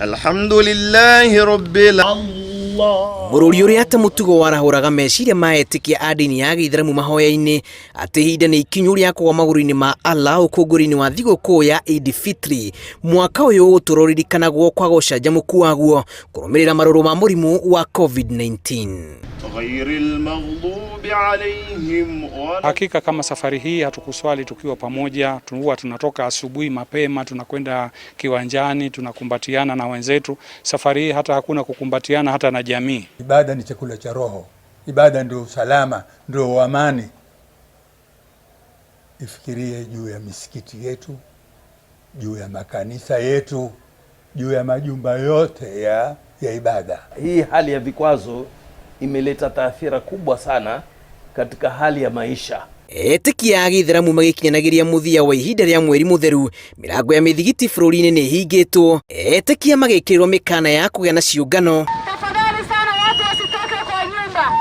Alhamdulillahi rabbil Mũrũri ũrĩa ata mũtugo warahũraga meciria maetĩkia a ndini ya Aithiramu mahoya-inĩ atĩ ihinda nĩ ikinyu rĩa kũgwa magũrũ-inĩ ma Allah ũkũngũĩri-inĩ wa thiguku ya Eid al Fitr mwaka ũyũ tũroririkanagwo kwa gũcanjamũku waguo kũrũmĩrĩra marũrũ ma mũrimũ wa COVID-19. Hakika kama safari hii hatukuswali tukiwa pamoja, tunatoka asubuhi mapema, tunakwenda kiwanjani, tunakumbatiana na wenzetu. Safari hii hata hakuna kukumbatiana hata na jamii. Ibada ni chakula cha roho. Ibada ndio usalama, ndio amani. Ifikirie juu ya misikiti yetu, juu ya makanisa yetu, juu ya majumba yote ya ibada. Hii hali ya vikwazo imeleta taathira kubwa sana katika hali ya maisha. Etĩkia a Aithiramu magĩkinyanagĩria mũthia wa ihinda rĩa mweri mũtheru, mĩrango ya mĩthigiti bũrũri-inĩ nĩ ĩhingĩtwo, etĩkia magĩkĩrĩrwo mĩkana ya kũgĩa na ciũngano. Tafadhali sana watu wasitoke kwa nyumba,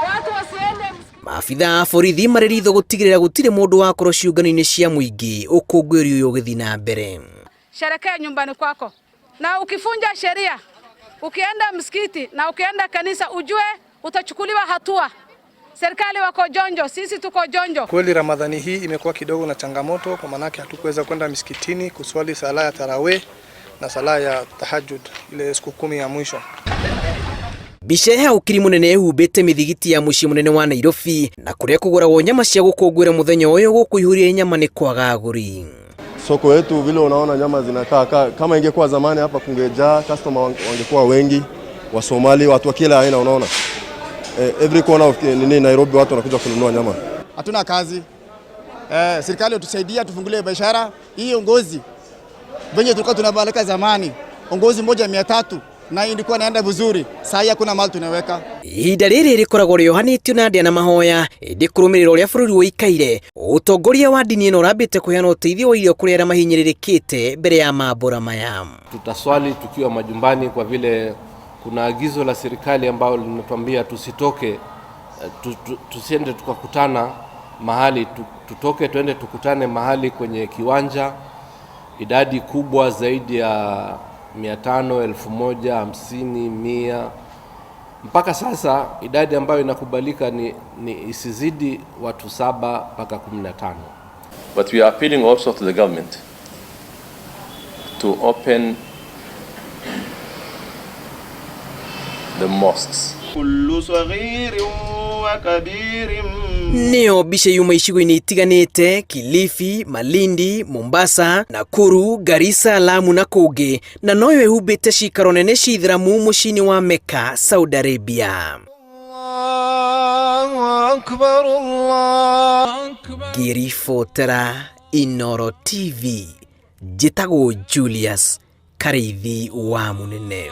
watu wasiende. Maabitha a borithi marĩrithwo gũtigĩrĩra gũtirĩ mũndũ wakorwo ciũngano-inĩ cia mũingĩ ũkũngũĩri ũyũ ũgĩthiĩ na mbere. Sherekea nyumbani kwako, na ukifunja sheria, ukienda msikiti na ukienda kanisa, ujue utachukuliwa hatua. Serikali wako jonjo, sisi tuko jonjo. Kweli Ramadhani hii imekuwa kidogo na changamoto kwa maana hatukuweza kwenda misikitini kuswali sala ya tarawih na sala ya tahajjud ile siku 10 ya mwisho. Biceha ukiri munene ehumbĩte mĩthigiti ya mũciĩ mũnene wa Nairobi na kũrĩa kũgũragwo nyama cia gũkũngũĩra mũthenya ũyũ gũkũihũria nyama nĩ kwaga agũri. Soko yetu vile unaona nyama zinakaa kama ingekuwa zamani hapa kungejaa, customer wangekuwa wengi, wa Somali, watu wa kila aina unaona. Every corner of Nairobi watu wanakuja kununua nyama. Hatuna kazi. Serikali utusaidia tufungulie biashara. Hii ongozi venye tulikuwa tunabaleka zamani, ongozi moja 300 na ilikuwa inaenda vizuri. Sasa hakuna mali tunaweka. Ihinda rĩrĩ rĩkoragwo rĩohanĩtio na ndĩa na mahoya ĩndĩ kũrũmĩrĩra ũrĩa bũrũri woikaire, ũtongoria wa dini ĩno ũrambĩte kũheana ũteithio wa irio kũrĩ arĩa mahinyĩrĩrĩkĩte mbere ya mambũra maya. Tutaswali tukiwa majumbani kwa vile kuna agizo la serikali ambalo linatuambia tusitoke, tusiende tukakutana mahali, tutoke tuende tukutane mahali kwenye kiwanja, idadi kubwa zaidi ya 500, 1000, 50, 100. Mpaka sasa idadi ambayo inakubalika ni isizidi watu 7 mpaka 15. But we are appealing also to the government to open the mosques. Nĩyo mbica yuma icigo-inĩ itiganĩte: Kilifi, Malindi, Mombasa, Nakuru, Garissa, Lamu na kũngĩ, na noyo ehumbĩte cikaro nene cia Aithiramu mũciĩ-inĩ wa Mecca, Saudi Arabia. Ngĩribotera Inooro TV, njĩtagwo Julius Kareithi wa Munene.